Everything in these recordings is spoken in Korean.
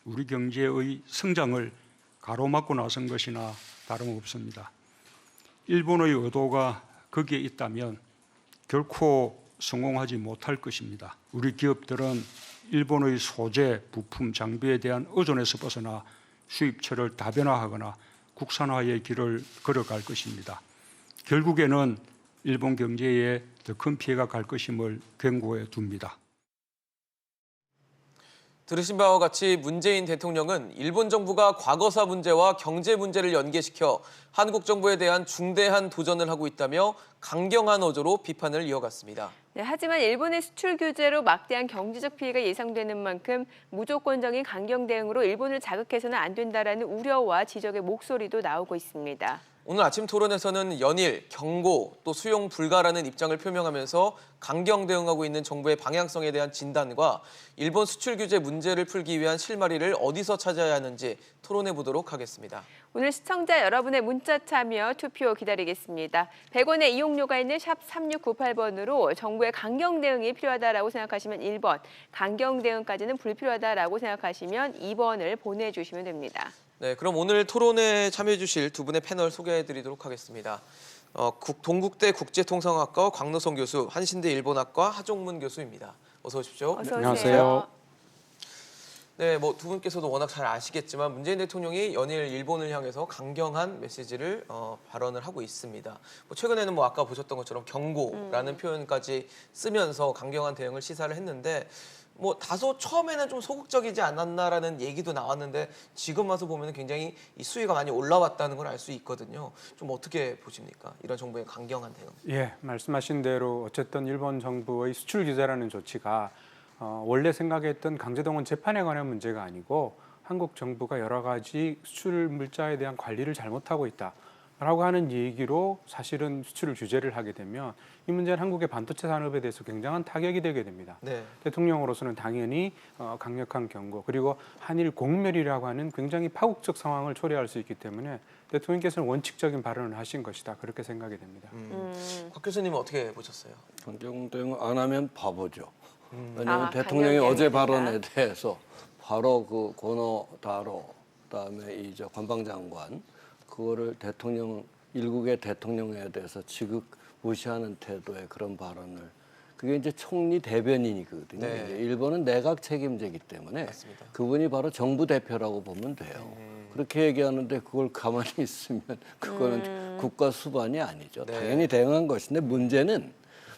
우리 경제의 성장을 가로막고 나선 것이나 다름없습니다. 일본의 의도가 거기에 있다면 결코 성공하지 못할 것입니다. 우리 기업들은 일본의 소재, 부품, 장비에 대한 의존에서 벗어나 수입처를 다변화하거나 국산화의 길을 걸어갈 것입니다. 결국에는 일본 경제에 더 큰 피해가 갈 것임을 경고해 둡니다. 들으신 바와 같이 문재인 대통령은 일본 정부가 과거사 문제와 경제 문제를 연계시켜 한국 정부에 대한 중대한 도전을 하고 있다며 강경한 어조로 비판을 이어갔습니다. 네, 하지만 일본의 수출 규제로 막대한 경제적 피해가 예상되는 만큼 무조건적인 강경 대응으로 일본을 자극해서는 안 된다라는 우려와 지적의 목소리도 나오고 있습니다. 오늘 아침 토론에서는 연일, 경고, 또 수용 불가라는 입장을 표명하면서 강경 대응하고 있는 정부의 방향성에 대한 진단과 일본 수출 규제 문제를 풀기 위한 실마리를 어디서 찾아야 하는지 토론해 보도록 하겠습니다. 오늘 시청자 여러분의 문자 참여, 투표 기다리겠습니다. 100원의 이용료가 있는 샵 3698번으로 정부의 강경 대응이 필요하다라고 생각하시면 1번, 강경 대응까지는 불필요하다라고 생각하시면 2번을 보내주시면 됩니다. 네, 그럼 오늘 토론에 참여해 주실 두 분의 패널 소개해 드리도록 하겠습니다. 동국대 국제통상학과 광노성 교수, 한신대 일본학과 하종문 교수입니다. 어서 오십시오. 어서 오세요. 안녕하세요. 네, 두 분께서도 워낙 잘 아시겠지만 문재인 대통령이 연일 일본을 향해서 강경한 메시지를 발언을 하고 있습니다. 최근에는 아까 보셨던 것처럼 경고라는 표현까지 쓰면서 강경한 대응을 시사를 했는데 다소 처음에는 좀 소극적이지 않았나라는 얘기도 나왔는데 지금 와서 보면 굉장히 이 수위가 많이 올라왔다는 걸 알 수 있거든요. 좀 어떻게 보십니까? 이런 정부의 강경한 대응. 예, 말씀하신 대로 어쨌든 일본 정부의 수출 규제라는 조치가 원래 생각했던 강제동원 재판에 관한 문제가 아니고 한국 정부가 여러 가지 수출 물자에 대한 관리를 잘못하고 있다라고 하는 얘기로 사실은 수출을 규제를 하게 되면 이 문제는 한국의 반도체 산업에 대해서 굉장한 타격이 되게 됩니다. 네. 대통령으로서는 당연히 강력한 경고 그리고 한일 공멸이라고 하는 굉장히 파국적 상황을 초래할 수 있기 때문에 대통령께서는 원칙적인 발언을 하신 것이다 그렇게 생각이 됩니다. 곽 교수님은 어떻게 보셨어요? 강경 대응 안 하면 바보죠. 왜냐하면 아, 대통령이 강경 어제 대응이다. 발언에 대해서 바로 그 고노다로 그다음에 이제 관방장관 그거를 일국의 대통령에 대해서 지극 무시하는 태도의 그런 발언을 그게 이제 총리 대변인이거든요. 네. 이제 일본은 내각 책임제이기 때문에 맞습니다. 그분이 바로 정부 대표라고 보면 돼요. 그렇게 얘기하는데 그걸 가만히 있으면 그거는 국가 수반이 아니죠. 네. 당연히 대응한 것인데 문제는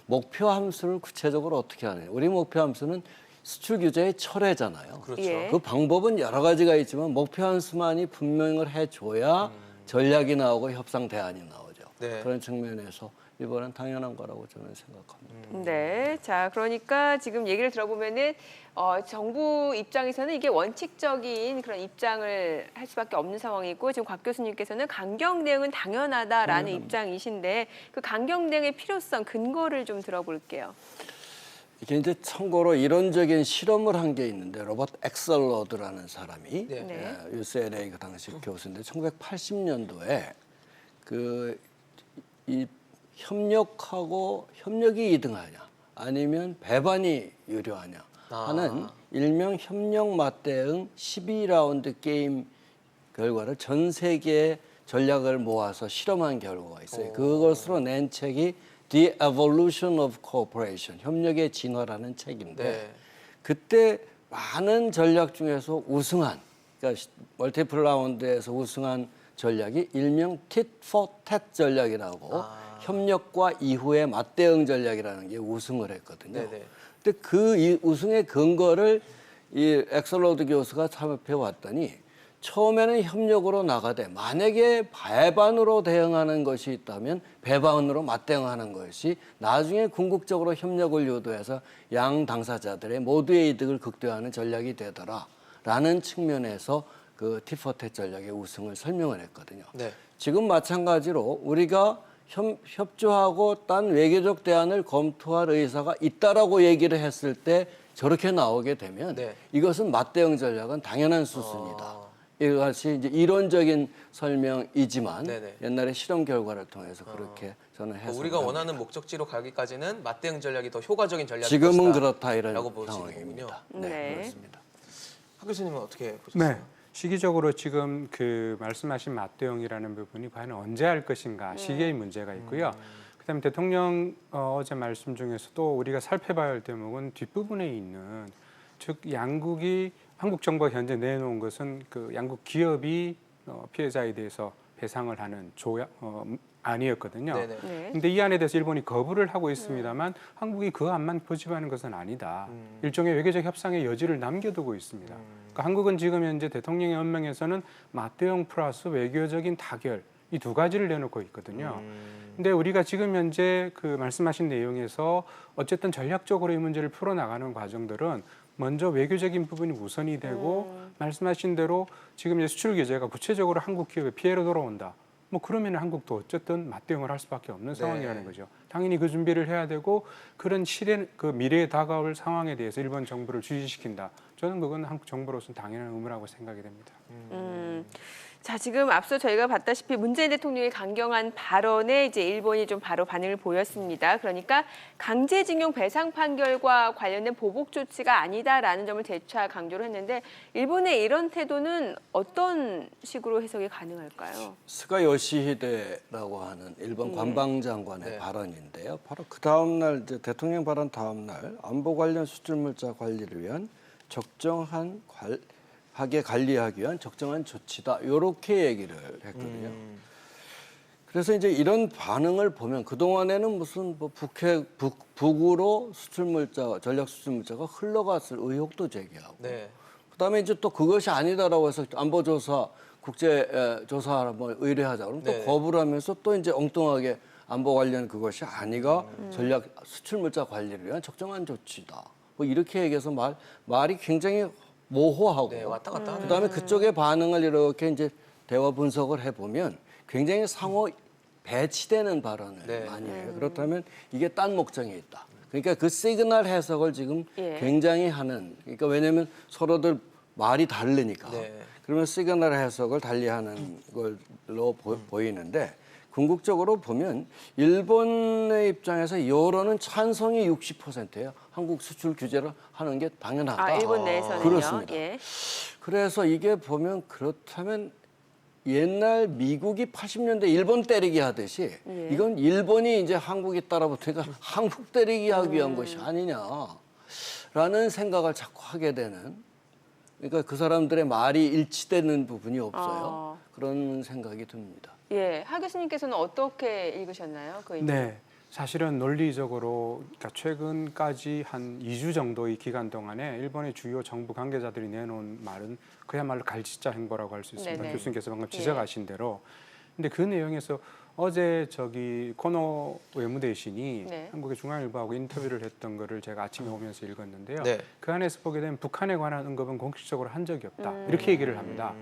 목표 함수를 구체적으로 어떻게 하느냐. 우리 목표 함수는 수출 규제의 철회잖아요. 그렇죠. 예. 그 방법은 여러 가지가 있지만 목표 함수만이 분명을 해줘야 전략이 나오고 협상 대안이 나오죠. 네. 그런 측면에서 이번엔 당연한 거라고 저는 생각합니다. 네, 자 그러니까 지금 얘기를 들어보면은 정부 입장에서는 이게 원칙적인 그런 입장을 할 수밖에 없는 상황이고 지금 곽 교수님께서는 강경 대응은 당연하다라는 입장이신데 그 강경 대응의 필요성 근거를 좀 들어볼게요. 이게 이제 참고로 이론적인 실험을 한 게 있는데 로버트 엑셀러드라는 사람이 네. 네. UCLA 그 당시 교수인데 1980년도에 이 협력이 2등하냐 아니면 배반이 유리하냐 하는 일명 협력 맞대응 12라운드 게임 결과를 전 세계의 전략을 모아서 실험한 결과가 있어요. 그것으로 낸 책이 The Evolution of Cooperation, 협력의 진화라는 책인데 네. 그때 많은 전략 중에서 우승한, 그러니까 멀티플 라운드에서 우승한 전략이 일명 tit for tat 전략이라고 협력과 이후의 맞대응 전략이라는 게 우승을 했거든요. 네네. 근데 그 우승의 근거를 이 엑셀러드 교수가 참여해 왔더니 처음에는 협력으로 나가되 만약에 배반으로 대응하는 것이 있다면 배반으로 맞대응하는 것이 나중에 궁극적으로 협력을 유도해서 양 당사자들의 모두의 이득을 극대화하는 전략이 되더라라는 측면에서 그 티포텟 전략의 우승을 설명을 했거든요. 네. 지금 마찬가지로 우리가 협조하고 딴 외교적 대안을 검토할 의사가 있다라고 얘기를 했을 때 저렇게 나오게 되면 네. 이것은 맞대응 전략은 당연한 수순이다. 이것이 이제 이론적인 설명이지만 네네. 옛날에 실험 결과를 통해서 그렇게 저는 해석을 우리가 합니다. 원하는 목적지로 가기까지는 맞대응 전략이 더 효과적인 전략이 지금은 것이다 그렇다 이런 라고 보시는 상황입니다. 거군요. 네, 네. 그렇습니다. 박 교수님은 어떻게 보셨어요? 네. 시기적으로 지금 그 말씀하신 맞대응이라는 부분이 과연 언제 할 것인가 시기의 문제가 있고요. 그다음에 대통령 어제 말씀 중에서도 우리가 살펴봐야 할 대목은 뒷부분에 있는 즉 양국이 한국 정부가 현재 내놓은 것은 그 양국 기업이 피해자에 대해서 배상을 하는 안이었거든요. 네네. 네. 근데 이 안에 대해서 일본이 거부를 하고 있습니다만 한국이 그 안만 포집하는 것은 아니다. 일종의 외교적 협상의 여지를 남겨두고 있습니다. 그러니까 한국은 지금 현재 대통령의 언명에서는 맞대응 플러스 외교적인 타결 이 두 가지를 내놓고 있거든요. 근데 우리가 지금 현재 그 말씀하신 내용에서 어쨌든 전략적으로 이 문제를 풀어나가는 과정들은 먼저 외교적인 부분이 우선이 되고 말씀하신 대로 지금 이제 수출 규제가 구체적으로 한국 기업에 피해로 돌아온다. 뭐 그러면 한국도 어쨌든 맞대응을 할 수밖에 없는 상황이라는 거죠. 당연히 그 준비를 해야 되고 그런 그 미래에 다가올 상황에 대해서 일본 정부를 주시시킨다. 저는 그건 한국 정부로서는 당연한 의무라고 생각이 됩니다. 자, 지금 앞서 저희가 봤다시피 문재인 대통령의 강경한 발언에 이제 일본이 좀 바로 반응을 보였습니다. 그러니까 강제징용 배상 판결과 관련된 보복 조치가 아니다라는 점을 재차 강조를 했는데 일본의 이런 태도는 어떤 식으로 해석이 가능할까요? 스가 요시히데라고 하는 일본 관방장관의 네. 발언인데요. 바로 그 다음 날 이제 대통령 발언 다음 날 안보 관련 수출물자 관리를 위한 하게 관리하기 위한 적정한 조치다. 이렇게 얘기를 했거든요. 그래서 이제 이런 반응을 보면 그동안에는 무슨 뭐 북으로 수출물자, 전략 수출물자가 흘러갔을 의혹도 제기하고 네. 그다음에 이제 또 그것이 아니다라고 해서 안보조사, 국제조사 뭐 의뢰하자 그러면 네. 또 거부를 하면서 또 이제 엉뚱하게 안보 관련 그것이 아니가 전략 수출물자 관리를 위한 적정한 조치다. 뭐 이렇게 얘기해서 말이 굉장히 모호하고 네, 왔다 갔다 하네요. 그다음에 그쪽의 반응을 이렇게 이제 대화 분석을 해보면 굉장히 상호 배치되는 발언을 네. 많이 해요. 그렇다면 이게 딴 목적이 있다. 그러니까 그 시그널 해석을 지금 예. 굉장히 하는. 그러니까 왜냐하면 서로들 말이 다르니까. 네. 그러면 시그널 해석을 달리하는 걸로 보이는데 궁극적으로 보면 일본의 입장에서 여론은 찬성이 60%예요. 한국 수출 규제를 하는 게 당연하다. 아, 일본 내에서는요. 그렇습니다. 예. 그래서 이게 보면 그렇다면 옛날 미국이 80년대 일본 때리기 하듯이 예. 이건 일본이 이제 한국에 따라붙으니까 한국 때리기 하기 위한 것이 아니냐라는 생각을 자꾸 하게 되는 그러니까 그 사람들의 말이 일치되는 부분이 없어요. 그런 생각이 듭니다. 예, 하 교수님께서는 어떻게 읽으셨나요? 그 네. 사실은 논리적으로 그러니까 최근까지 한 2주 정도의 기간 동안에 일본의 주요 정부 관계자들이 내놓은 말은 그야말로 갈짓자 행보라고 할 수 있습니다. 네네. 교수님께서 방금 예. 지적하신 대로. 근데 그 내용에서 어제 코노 외무대신이 네. 한국의 중앙일보하고 인터뷰를 했던 거를 제가 아침에 오면서 읽었는데요. 네. 그 안에서 보게 되면 북한에 관한 언급은 공식적으로 한 적이 없다. 이렇게 얘기를 합니다.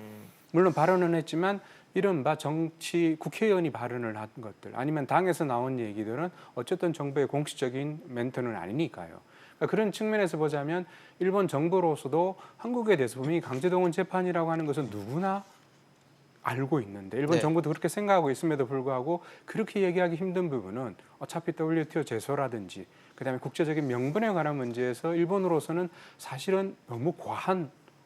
물론 발언은 했지만 이른바 정치 국회의원이 발언을 한 것들 아니면 당에서 나온 얘기들은 어쨌든 정부의 공식적인 멘트는 아니니까요. 그러니까 그런 측면에서 보자면 일본 정부로서도 한국에 대해서 분명히 강제동원 재판이라고 하는 것은 누구나 알고 있는데 일본 네. 정부도 그렇게 생각하고 있음에도 불구하고 그렇게 얘기하기 힘든 부분은 어차피 WTO 제소라든지 그다음에 국제적인 명분에 관한 문제에서 일본으로서는 사실은 너무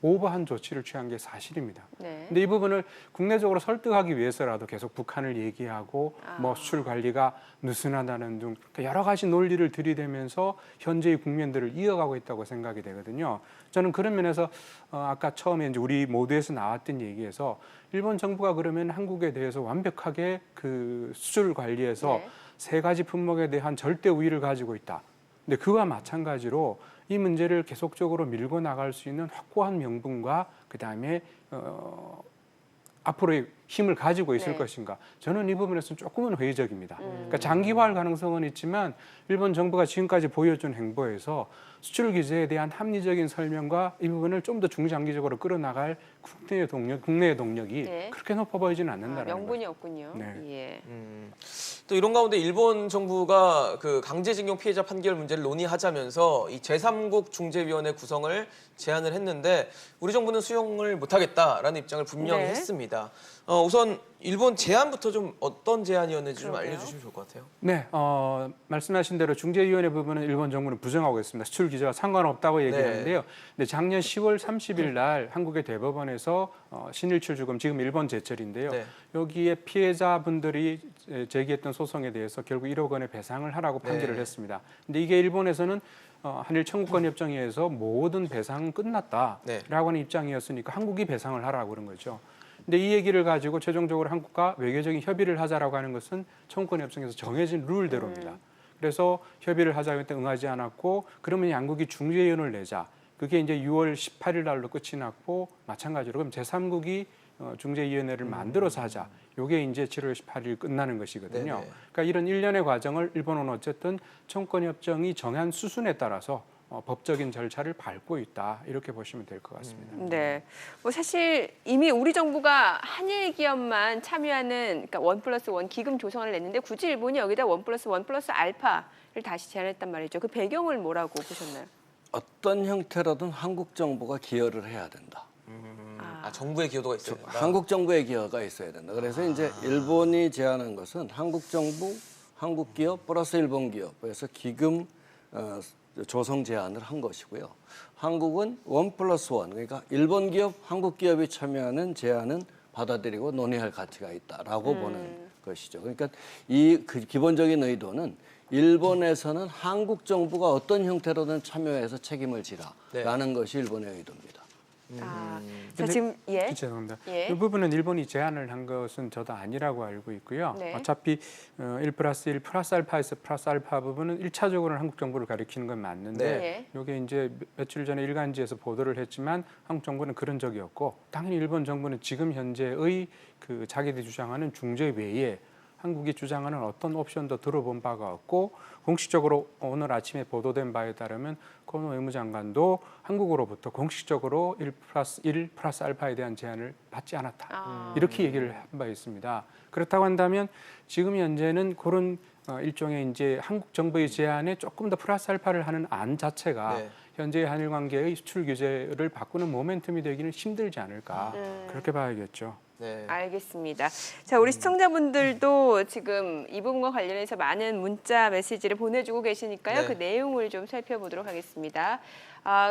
오버한 조치를 취한 게 사실입니다. 네. 근데 이 부분을 국내적으로 설득하기 위해서라도 계속 북한을 얘기하고 뭐 수출 관리가 느슨하다는 등 여러 가지 논리를 들이대면서 현재의 국면들을 이어가고 있다고 생각이 되거든요. 저는 그런 면에서 아까 처음에 이제 우리 모두에서 나왔던 얘기에서 일본 정부가 그러면 한국에 대해서 완벽하게 그 수출 관리에서 네. 세 가지 품목에 대한 절대 우위를 가지고 있다. 근데 그와 마찬가지로 이 문제를 계속적으로 밀고 나갈 수 있는 확고한 명분과 그다음에 앞으로의 힘을 가지고 있을 네. 것인가. 저는 이 부분에서는 조금은 회의적입니다. 그러니까 장기화할 가능성은 있지만 일본 정부가 지금까지 보여준 행보에서 수출 규제에 대한 합리적인 설명과 이 부분을 좀 더 중장기적으로 끌어나갈 국내의 동력이 네. 그렇게 높아 보이지는 않는다는 명분이 거죠. 없군요. 네. 예. 또 이런 가운데 일본 정부가 그 강제징용 피해자 판결 문제를 논의하자면서 이 제3국 중재위원회 구성을 제안을 했는데 우리 정부는 수용을 못하겠다라는 입장을 분명히 네. 했습니다. 우선 일본 제안부터 좀 어떤 제안이었는지 좀 그러게요. 알려주시면 좋을 것 같아요. 네, 말씀하신 대로 중재위원회 부분은 일본 정부는 부정하고 있습니다. 수출 규제와 상관없다고 얘기하는데요. 근데 작년 10월 30일 날 한국의 대법원에서 신일출 주금, 지금 일본 제철인데요. 네. 여기에 피해자분들이 제기했던 소송에 대해서 결국 1억 원의 배상을 하라고 판결을 네. 했습니다. 근데 이게 일본에서는 한일 청구권 협정에서 모든 배상은 끝났다라고 네. 하는 입장이었으니까 한국이 배상을 하라고 그런 거죠. 근데 이 얘기를 가지고 최종적으로 한국과 외교적인 협의를 하자라고 하는 것은 청구권 협정에서 정해진 룰대로입니다. 그래서 협의를 하자고 했더니 응하지 않았고 그러면 양국이 중재위원을 내자. 그게 이제 6월 18일 날로 끝이 났고 마찬가지로 그럼 제3국이 중재위원회를 만들어서 하자. 요게 이제 7월 18일 끝나는 것이거든요. 네네. 그러니까 이런 일련의 과정을 일본은 어쨌든 청구권 협정이 정한 수순에 따라서 법적인 절차를 밟고 있다. 이렇게 보시면 될 것 같습니다. 네. 뭐 사실 이미 우리 정부가 한일 기업만 참여하는 그러니까 1+1 기금 조성안을 냈는데 굳이 일본이 여기다 1+1 알파를 다시 제안했단 말이죠. 그 배경을 뭐라고 보셨나요? 어떤 형태로든 한국 정부가 기여를 해야 된다. 정부의 기여도가 있어야 된다. 한국 정부의 기여가 있어야 된다. 그래서 이제 일본이 제안한 것은 한국 정부, 한국 기업 플러스 일본 기업에서 기금 조성 제안을 한 것이고요. 한국은 1+1 그러니까 일본 기업, 한국 기업이 참여하는 제안은 받아들이고 논의할 가치가 있다라고 보는 것이죠. 그러니까 그 기본적인 의도는 일본에서는 한국 정부가 어떤 형태로든 참여해서 책임을 지라라는 것이 일본의 의도입니다. 자 근데 지금 죄송합니다. 예. 이 부분은 일본이 제안을 한 것은 저도 아니라고 알고 있고요. 네. 어차피 1+1 플러스 알파에서 플러스 알파 부분은 1차적으로는 한국 정부를 가리키는 건 맞는데 네. 이게 이제 며칠 전에 일간지에서 보도를 했지만 한국 정부는 그런 적이 없고 당연히 일본 정부는 지금 현재의 그 자기들이 주장하는 중재 외에 한국이 주장하는 어떤 옵션도 들어본 바가 없고 공식적으로 오늘 아침에 보도된 바에 따르면 코노 외무장관도 한국으로부터 공식적으로 1+1 플러스 알파에 대한 제안을 받지 않았다. 이렇게 얘기를 한 바 있습니다. 그렇다고 한다면 지금 현재는 그런 일종의 이제 한국 정부의 제안에 조금 더 플러스 알파를 하는 안 자체가 네. 현재 한일 관계의 수출 규제를 바꾸는 모멘텀이 되기는 힘들지 않을까 그렇게 봐야겠죠. 네. 알겠습니다. 자, 우리 시청자분들도 지금 이 부분과 관련해서 많은 문자 메시지를 보내주고 계시니까요. 네. 그 내용을 좀 살펴보도록 하겠습니다.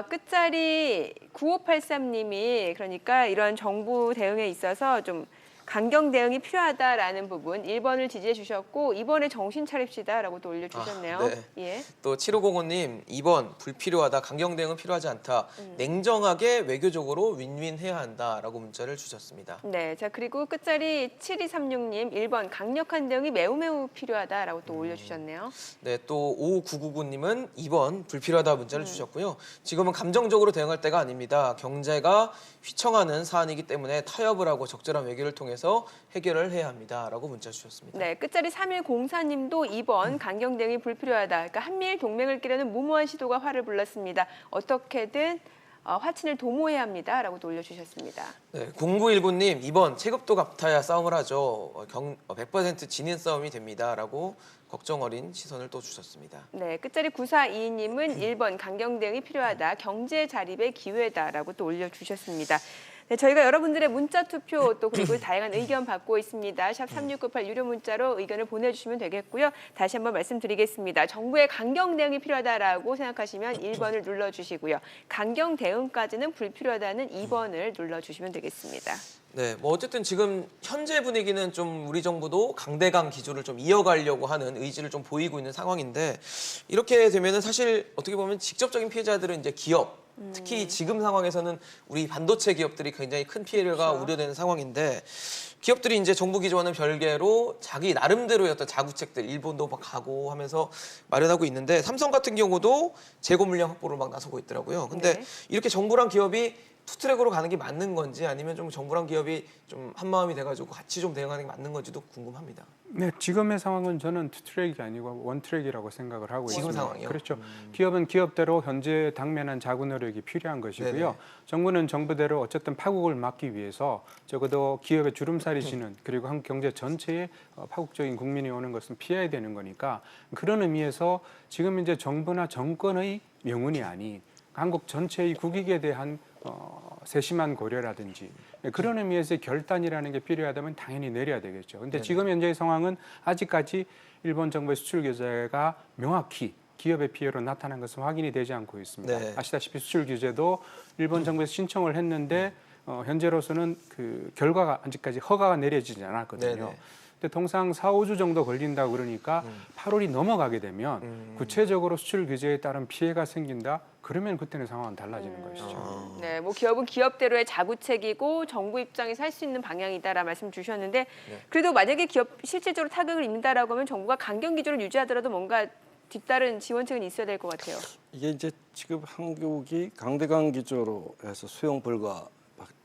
끝자리 9583님이 그러니까 이런 정부 대응에 있어서 좀 강경 대응이 필요하다라는 부분 1번을 지지해 주셨고 2번에 정신 차립시다라고 또 올려주셨네요. 네. 예. 또 7505님 2번 불필요하다. 강경 대응은 필요하지 않다. 냉정하게 외교적으로 윈윈해야 한다라고 문자를 주셨습니다. 네, 자 그리고 끝자리 7236님 1번 강력한 대응이 매우 필요하다라고 또 올려주셨네요. 네, 또 5999님은 2번 불필요하다 문자를 주셨고요. 지금은 감정적으로 대응할 때가 아닙니다. 경제가 휘청하는 사안이기 때문에 타협을 하고 적절한 외교를 통해서 해결을 해야 합니다라고 문자 주셨습니다. 네, 끝자리 3104님도 2번 강경 대응이 불필요하다. 그러니까 한미일 동맹을 끼려는 무모한 시도가 화를 불렀습니다. 어떻게든 화친을 도모해야 합니다라고 또 올려주셨습니다. 네, 0919님 2번 체급도 같아야 싸움을 하죠. 100% 진인 싸움이 됩니다라고 걱정 어린 시선을 또 주셨습니다. 네, 끝자리 9422님은 1번 강경 대응이 필요하다. 경제 자립의 기회다라고 또 올려주셨습니다. 네, 저희가 여러분들의 문자 투표 또 그리고 다양한 의견 받고 있습니다. 샵 3698 유료 문자로 의견을 보내주시면 되겠고요. 다시 한번 말씀드리겠습니다. 정부의 강경 대응이 필요하다라고 생각하시면 1번을 눌러주시고요. 강경 대응까지는 불필요하다는 2번을 눌러주시면 되겠습니다. 네, 뭐 어쨌든 지금 현재 분위기는 좀 우리 정부도 강대강 기조를 좀 이어가려고 하는 의지를 좀 보이고 있는 상황인데 이렇게 되면은 사실 어떻게 보면 직접적인 피해자들은 이제 기업 특히 지금 상황에서는 우리 반도체 기업들이 굉장히 큰 피해가 그렇죠. 우려되는 상황인데 기업들이 이제 정부 기조와는 별개로 자기 나름대로의 어떤 자구책들 일본도 막 가고 하면서 마련하고 있는데 삼성 같은 경우도 재고 물량 확보를 막 나서고 있더라고요. 근데 네. 이렇게 정부랑 기업이 투트랙으로 가는 게 맞는 건지 아니면 좀 정부랑 기업이 좀 한마음이 돼가지고 같이 좀 대응하는 게 맞는 건지도 궁금합니다. 네, 지금의 상황은 저는 투트랙이 아니고 원트랙이라고 생각을 하고 지금 있습니다. 상황이요? 그렇죠. 기업은 기업대로 현재 당면한 자구 노력이 필요한 것이고요. 네네. 정부는 정부대로 어쨌든 파국을 막기 위해서 적어도 기업의 주름살이 지는 그리고 한국 경제 전체에 파국적인 국민이 오는 것은 피해야 되는 거니까 그런 의미에서 지금 이제 정부나 정권의 명운이 아닌 한국 전체의 국익에 대한 세심한 고려라든지 그런 의미에서 결단이라는 게 필요하다면 당연히 내려야 되겠죠. 근데 지금 현재의 상황은 아직까지 일본 정부의 수출 규제가 명확히 기업의 피해로 나타난 것은 확인이 되지 않고 있습니다. 네. 아시다시피 수출 규제도 일본 정부에서 신청을 했는데 현재로서는 그 결과가 아직까지 허가가 내려지지 않았거든요. 네네. 근데 통상 4, 5주 정도 걸린다고 그러니까 8월이 넘어가게 되면 구체적으로 수출 규제에 따른 피해가 생긴다. 그러면 그때는 상황은 달라지는 것이죠. 네, 뭐 기업은 기업대로의 자구책이고 정부 입장에서 할 수 있는 방향이다라 말씀 주셨는데 그래도 만약에 기업 실질적으로 타격을 입는다라고 하면 정부가 강경 기조를 유지하더라도 뭔가 뒤따른 지원책은 있어야 될 것 같아요. 이게 이제 지금 한국이 강대강 기조로 해서 수용 불가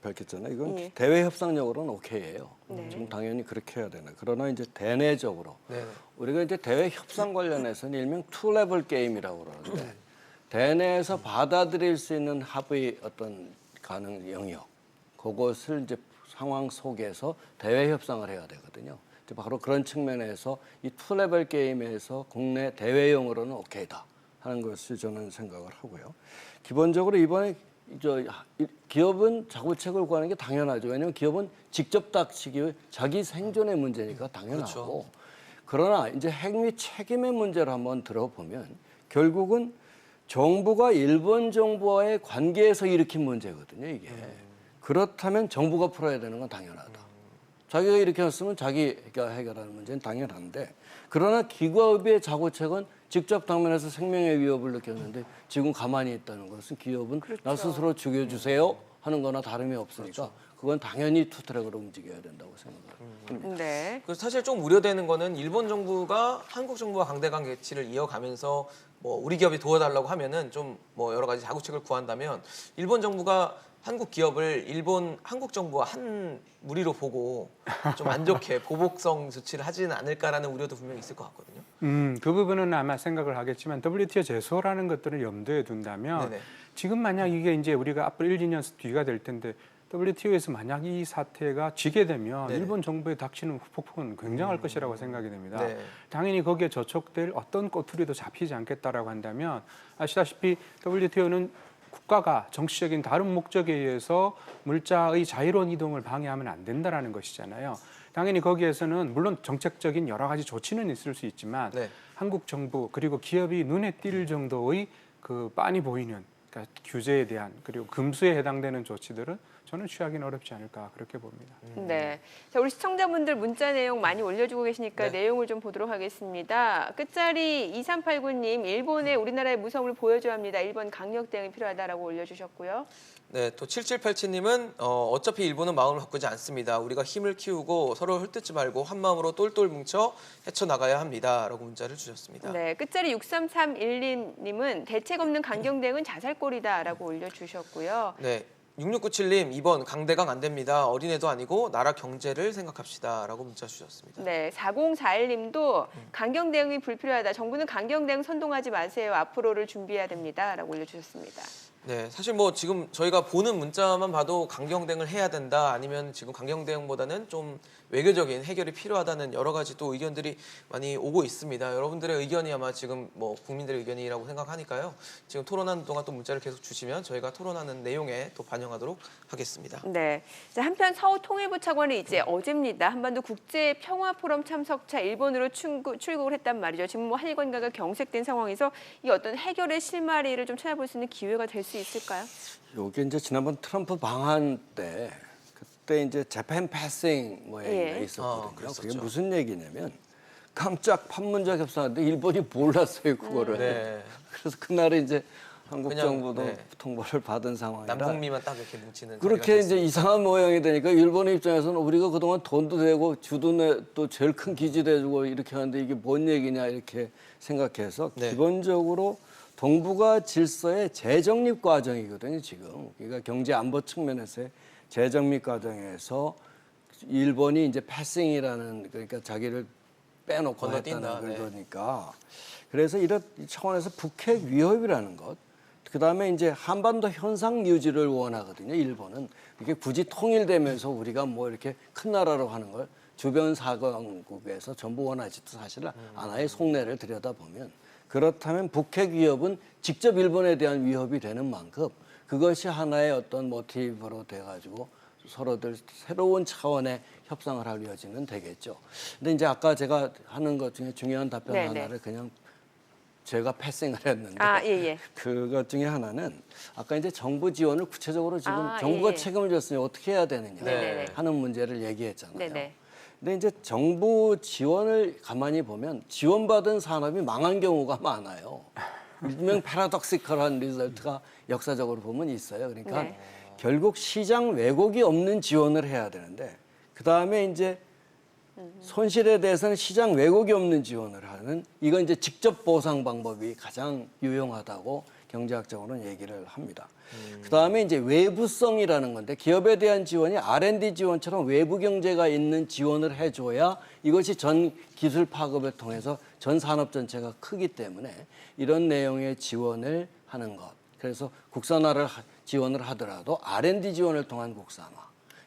밝혔잖아요. 이건 예. 대외 협상력으로는 오케이예요. 네. 지금 당연히 그렇게 해야 되나. 그러나 이제 대내적으로 네. 우리가 이제 대외 협상 관련해서는 일명 투 레벨 게임이라고 그러는데 대내에서 받아들일 수 있는 합의 어떤 가능 영역 그것을 이제 상황 속에서 대외 협상을 해야 되거든요. 이제 바로 그런 측면에서 이 투 레벨 게임에서 국내 대외용으로는 오케이다 하는 것을 저는 생각을 하고요. 기본적으로 이번에 기업은 자구책을 구하는 게 당연하죠. 왜냐하면 기업은 직접 닥치기 자기 생존의 문제니까 당연하고. 그렇죠. 그러나 이제 핵미 책임의 문제를 한번 들어보면 결국은 정부가 일본 정부와의 관계에서 일으킨 문제거든요. 이게. 그렇다면 정부가 풀어야 되는 건 당연하다. 자기가 일으켰으면 자기가 해결하는 문제는 당연한데 그러나 기업의 자구책은 직접 당면에서 생명의 위협을 느꼈는데 지금 가만히 있다는 것은 기업은 나 스스로 죽여주세요 하는 거나 다름이 없으니까 그건 당연히 투트랙으로 움직여야 된다고 생각합니다. 네. 그 사실 좀 우려되는 거는 일본 정부가 한국 정부와 강대강 개치를 이어가면서 뭐 우리 기업이 도와달라고 하면은 좀 뭐 여러 가지 자구책을 구한다면 일본 정부가 한국 기업을 한국 정부와 한 무리로 보고 좀 안 좋게 보복성 조치를 하지는 않을까라는 우려도 분명히 있을 것 같거든요. 그 부분은 아마 생각을 하겠지만 WTO 제소라는 것들을 염두에 둔다면 네네. 지금 만약 이게 이제 우리가 앞으로 1, 2년 뒤가 될 텐데 WTO에서 만약 이 사태가 지게 되면 네네. 일본 정부에 닥치는 후폭풍은 굉장할 것이라고 생각이 됩니다. 네. 당연히 거기에 저촉될 어떤 꼬투리도 잡히지 않겠다라고 한다면 아시다시피 WTO는 국가가 정치적인 다른 목적에 의해서 물자의 자유로운 이동을 방해하면 안 된다라는 것이잖아요. 당연히 거기에서는 물론 정책적인 여러 가지 조치는 있을 수 있지만 네. 한국 정부 그리고 기업이 눈에 띌 정도의 그 빤히 보이는 그러니까 규제에 대한 그리고 금수에 해당되는 조치들은 저는 취하기는 어렵지 않을까 그렇게 봅니다. 네. 자, 우리 시청자분들 문자 내용 많이 올려주고 계시니까 네. 내용을 좀 보도록 하겠습니다. 끝자리 2389님, 일본에 우리나라의 무서움을 보여줘야 합니다. 일본 강력 대응이 필요하다라고 올려주셨고요. 네, 또 7787님은 어차피 일본은 마음을 바꾸지 않습니다. 우리가 힘을 키우고 서로 헐뜯지 말고 한 마음으로 똘똘 뭉쳐 헤쳐나가야 합니다라고 문자를 주셨습니다. 네, 끝자리 6331님은 대책 없는 강경 대응은 자살골이다라고 올려주셨고요. 네, 6697님 2번 강대강 안 됩니다. 어린애도 아니고 나라 경제를 생각합시다라고 문자 주셨습니다. 네, 4041님도 강경 대응이 불필요하다. 정부는 강경 대응 선동하지 마세요. 앞으로를 준비해야 됩니다라고 올려주셨습니다. 네, 사실 뭐 지금 저희가 보는 문자만 봐도 강경 대응을 해야 된다 아니면 지금 강경 대응보다는 좀 외교적인 해결이 필요하다는 여러 가지 또 의견들이 많이 오고 있습니다. 여러분들의 의견이 아마 지금 뭐 국민들의 의견이라고 생각하니까요. 지금 토론하는 동안 또 문자를 계속 주시면 저희가 토론하는 내용에 또 반영하도록 하겠습니다. 네. 자, 한편 서울 통일부 차관이 이제 어제입니다. 한반도 국제 평화 포럼 참석차 일본으로 출국을 했단 말이죠. 지금 뭐 한일 관계가 경색된 상황에서 이 어떤 해결의 실마리를 좀 찾아볼 수 있는 기회가 될 수 있을까요? 요게 이제 지난번 트럼프 방한 때 그때 이제 재팬 패싱 뭐 얘기가 예. 있었거든요. 그랬었죠. 그게 무슨 얘기냐면 깜짝 판문점 협상하는데 일본이 몰랐어요 그거를. 네. 그래서 그날에 이제 한국 그냥, 정부도 네. 통보를 받은 상황이라 남북미만 딱 이렇게 뭉치는 그렇게 자리가 이제 이상한 모양이 되니까 일본의 입장에서는 우리가 그동안 돈도 대고 주도 또 제일 큰 기지도 해주고 이렇게 하는데 이게 뭔 얘기냐 이렇게 생각해서 네. 기본적으로 동북아 질서의 재정립 과정이거든요 지금. 그러니까 경제 안보 측면에서의 재정립 과정에서 일본이 이제 패싱이라는 그러니까 자기를 빼놓고 건너뛴다, 했다는 네. 거니까. 그래서 이런 차원에서 북핵 위협이라는 것. 그다음에 이제 한반도 현상 유지를 원하거든요. 일본은 이게 굳이 통일되면서 우리가 뭐 이렇게 큰 나라로 하는 걸 주변 사강국에서 전부 원하지도 사실 않아의 속내를 들여다보면 그렇다면 북핵 위협은 직접 일본에 대한 위협이 되는 만큼 그것이 하나의 어떤 모티브로 돼가지고 서로들 새로운 차원의 협상을 할 여지는 되겠죠. 근데 이제 아까 제가 하는 것 중에 중요한 답변 네네. 하나를 그냥 제가 패싱을 했는데 아, 예, 예. 그것 중에 하나는 아까 이제 정부 지원을 구체적으로 지금 아, 정부가 예, 예. 책임을 졌으니 어떻게 해야 되느냐 네네네. 하는 문제를 얘기했잖아요. 네네. 근데 이제 정부 지원을 가만히 보면 지원받은 산업이 망한 경우가 많아요. 일명 패러독시컬한 리설트가 역사적으로 보면 있어요. 그러니까 네. 결국 시장 왜곡이 없는 지원을 해야 되는데 그 다음에 이제 손실에 대해서는 시장 왜곡이 없는 지원을 하는 이건 이제 직접 보상 방법이 가장 유용하다고 경제학적으로는 얘기를 합니다. 그 다음에 이제 외부성이라는 건데 기업에 대한 지원이 R&D 지원처럼 외부 경제가 있는 지원을 해줘야 이것이 전 기술 파급을 통해서 전 산업 전체가 크기 때문에 이런 내용의 지원을 하는 것. 그래서 국산화를 지원을 하더라도 R&D 지원을 통한 국산화.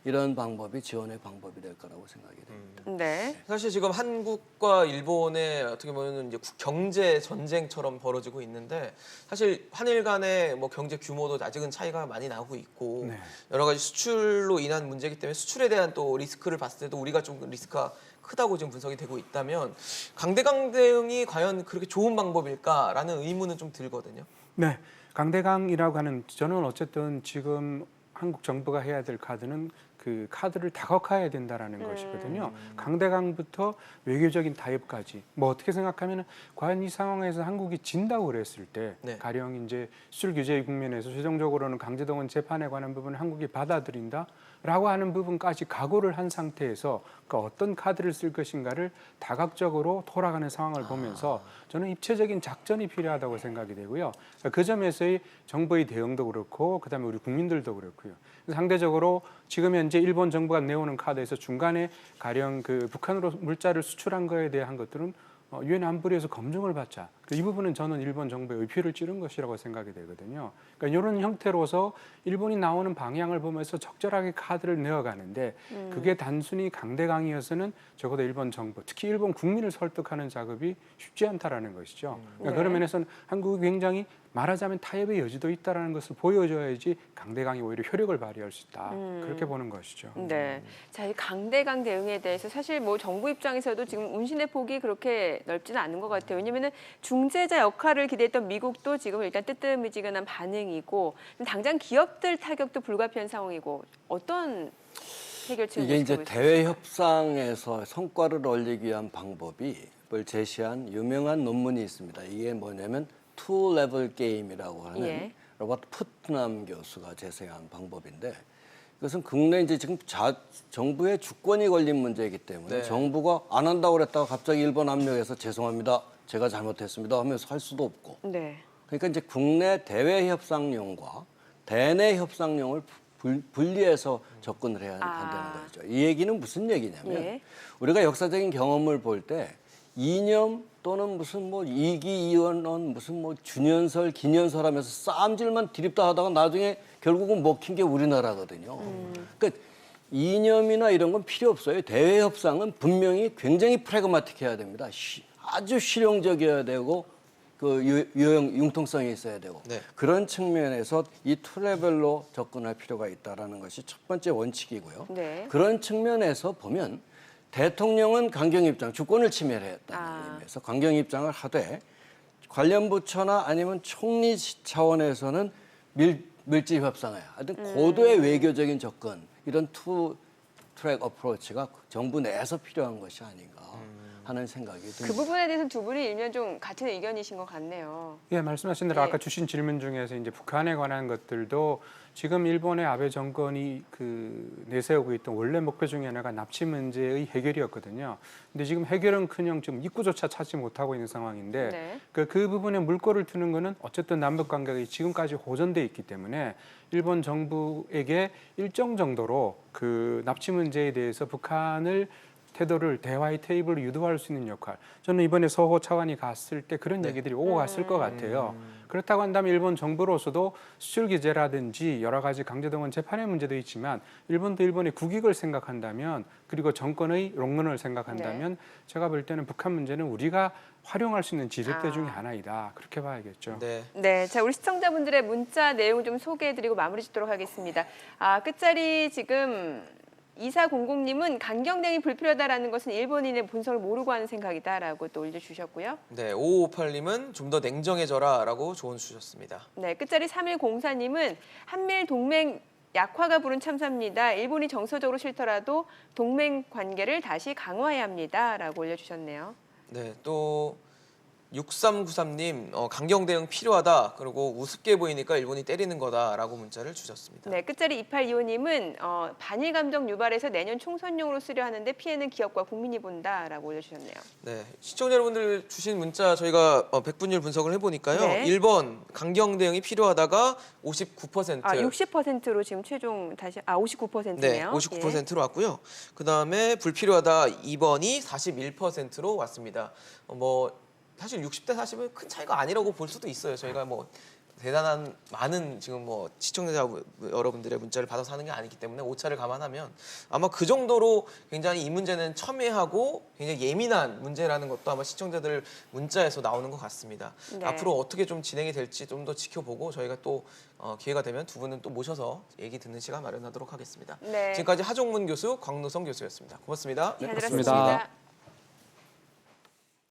이런 방법이 지원의 방법이 될 거라고 생각이 됩니다. 네. 사실 지금 한국과 일본의 어떻게 보면 이제 경제 전쟁처럼 벌어지고 있는데 사실 한일 간의 뭐 경제 규모도 아직은 차이가 많이 나고 있고 네. 여러 가지 수출로 인한 문제이기 때문에 수출에 대한 또 리스크를 봤을 때도 우리가 좀 리스크가 크다고 지금 분석이 되고 있다면 강대강 대응이 과연 그렇게 좋은 방법일까라는 의문은 좀 들거든요. 네, 강대강이라고 하는 저는 어쨌든 지금 한국 정부가 해야 될 카드는 그 카드를 다각화해야 된다라는 것이거든요. 강대강부터 외교적인 타협까지 뭐 어떻게 생각하면 과연 이 상황에서 한국이 진다고 그랬을 때 네. 가령 이제 수출 규제 국면에서 최종적으로는 강제동원 재판에 관한 부분을 한국이 받아들인다라고 하는 부분까지 각오를 한 상태에서 그러니까 어떤 카드를 쓸 것인가를 다각적으로 돌아가는 상황을 보면서 저는 입체적인 작전이 필요하다고 생각이 되고요. 그 점에서의 정부의 대응도 그렇고 그다음에 우리 국민들도 그렇고요. 상대적으로 지금 현재 일본 정부가 내오는 카드에서 중간에 가령 그 북한으로 물자를 수출한 거에 대한 것들은 유엔 안보리에서 검증을 받자. 이 부분은 저는 일본 정부의 의표를 찌른 것이라고 생각이 되거든요. 그러니까 이런 형태로서 일본이 나오는 방향을 보면서 적절하게 카드를 내어가는데 그게 단순히 강대강이어서는 적어도 일본 정부, 특히 일본 국민을 설득하는 작업이 쉽지 않다라는 것이죠. 그러니까 네. 그런 면에서는 한국이 굉장히 말하자면 타협의 여지도 있다라는 것을 보여줘야지 강대강이 오히려 효력을 발휘할 수 있다. 그렇게 보는 것이죠. 네. 자, 이 강대강 대응에 대해서 사실 뭐 정부 입장에서도 지금 운신의 폭이 그렇게 넓지는 않은 것 같아요. 왜냐면은 중재자 역할을 기대했던 미국도 지금 일단 뜨뜻미지근한 반응이고 당장 기업들 타격도 불가피한 상황이고 어떤 해결책을 이게 이제 모색하고 있습니까? 대외 협상에서 성과를 올리기 위한 방법을 제시한 유명한 논문이 있습니다. 이게 뭐냐면 투 레벨 게임이라고 하는 예. 로버트 푸트남 교수가 제시한 방법인데 이것은 국내 이제 지금 정부의 주권이 걸린 문제이기 때문에 네. 정부가 안 한다고 그랬다가 갑자기 일본 압력해서 죄송합니다. 제가 잘못했습니다 하면서 할 수도 없고 네. 그러니까 이제 국내 대외 협상용과 대내 협상용을 분리해서 접근을 해야 한다는 거죠. 이 얘기는 무슨 얘기냐면 예. 우리가 역사적인 경험을 볼 때 이념 또는 무슨 뭐 이기이언론 무슨 뭐 준연설 기년설 하면서 싸움질만 드립다 하다가 나중에 결국은 먹힌 게 우리나라거든요. 그러니까 이념이나 이런 건 필요 없어요. 대외 협상은 분명히 굉장히 프래그마틱해야 됩니다. 아주 실용적이어야 되고 그 융통성이 있어야 되고 네. 그런 측면에서 이 투레벨로 접근할 필요가 있다라는 것이 첫 번째 원칙이고요. 네. 그런 측면에서 보면 대통령은 강경 입장, 주권을 침해했다는 의미에서 강경 입장을 하되 관련 부처나 아니면 총리 차원에서는 밀집 협상에 하여튼 고도의 외교적인 접근 이런 투 트랙 어프로치가 정부 내에서 필요한 것이 아닌가 하는 생각이 듭니다. 그 부분에 대해서 두 분이 일면 좀 같은 의견이신 것 같네요. 예, 말씀하신 대로 예. 아까 주신 질문 중에서 이제 북한에 관한 것들도 지금 일본의 아베 정권이 그 내세우고 있던 원래 목표 중에 하나가 납치 문제의 해결이었거든요. 근데 지금 해결은커녕 지금 입구조차 찾지 못하고 있는 상황인데 네. 그 부분에 물꼬를 트는 거는 어쨌든 남북 관계가 지금까지 호전돼 있기 때문에 일본 정부에게 일정 정도로 그 납치 문제에 대해서 북한을 태도를 대화의 테이블로 유도할 수 있는 역할. 저는 이번에 서호 차관이 갔을 때 그런 얘기들이 오고 갔을 것 같아요. 그렇다고 한다면 일본 정부로서도 수출 규제라든지 여러 가지 강제동원 재판의 문제도 있지만 일본도 일본의 국익을 생각한다면 그리고 정권의 롱런을 생각한다면 제가 볼 때는 북한 문제는 우리가 활용할 수 있는 지렛대 중에 하나이다. 그렇게 봐야겠죠. 네. 네, 자 우리 시청자분들의 문자 내용 좀 소개해드리고 마무리 짓도록 하겠습니다. 끝자리 지금 2400님은 강경대응이 불필요하다라는 것은 일본인의 본성을 모르고 하는 생각이다라고 또 올려주셨고요. 네, 5558님은 좀 더 냉정해져라라고 조언 주셨습니다. 네, 끝자리 3104님은 한미일 동맹 약화가 부른 참사입니다. 일본이 정서적으로 싫더라도 동맹 관계를 다시 강화해야 합니다라고 올려주셨네요. 네, 또 6393님 강경 대응 필요하다. 그리고 우습게 보이니까 일본이 때리는 거다라고 문자를 주셨습니다. 네, 끝자리 2825님은 반일 감정 유발해서 내년 총선용으로 쓰려 하는데 피해는 기업과 국민이 본다라고 올려주셨네요. 네, 시청자 여러분들 주신 문자 저희가 백분율 분석을 해보니까요. 네. 1번 강경 대응이 필요하다가 59%. 60%로 지금 최종 다시 59%네요. 네, 59%로 왔고요. 그 다음에 불필요하다 2번이 41%로 왔습니다. 사실 60대 40은 큰 차이가 아니라고 볼 수도 있어요. 저희가 대단한 많은 지금 시청자 여러분들의 문자를 받아서 하는 게 아니기 때문에 오차를 감안하면 아마 그 정도로 굉장히 이 문제는 첨예하고 굉장히 예민한 문제라는 것도 아마 시청자들 문자에서 나오는 것 같습니다. 네. 앞으로 어떻게 좀 진행이 될지 좀 더 지켜보고 저희가 또 기회가 되면 두 분은 또 모셔서 얘기 듣는 시간 마련하도록 하겠습니다. 네. 지금까지 하종문 교수, 광노성 교수였습니다. 고맙습니다. 잘 고맙습니다. 들었습니다.